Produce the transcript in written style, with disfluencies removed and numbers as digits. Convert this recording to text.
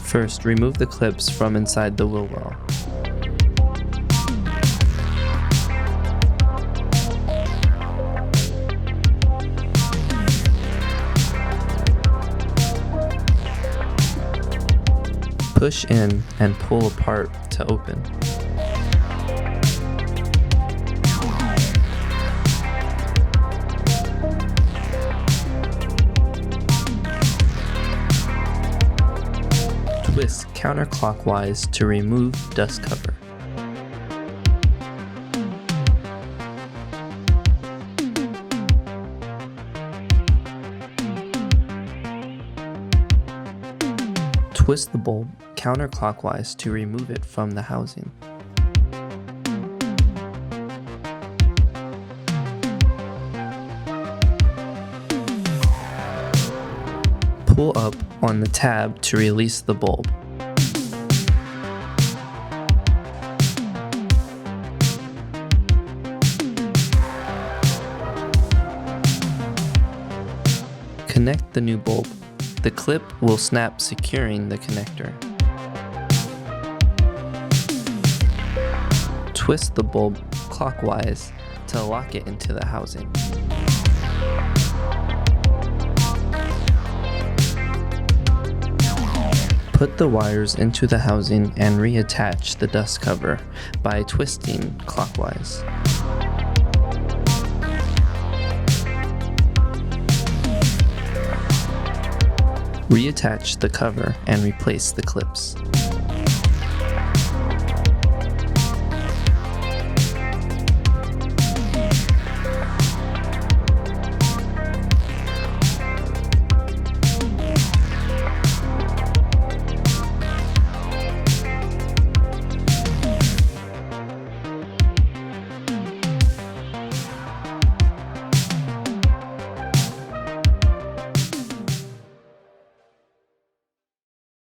First, remove the clips from inside the wheel well. Push in and pull apart to open. Twist counterclockwise to remove dust cover. Twist the bulb counterclockwise to remove it from the housing. Pull up on the tab to release the bulb. Connect the new bulb. The clip will snap, securing the connector. Twist the bulb clockwise to lock it into the housing. Put the wires into the housing and reattach the dust cover by twisting clockwise. Reattach the cover and replace the clips.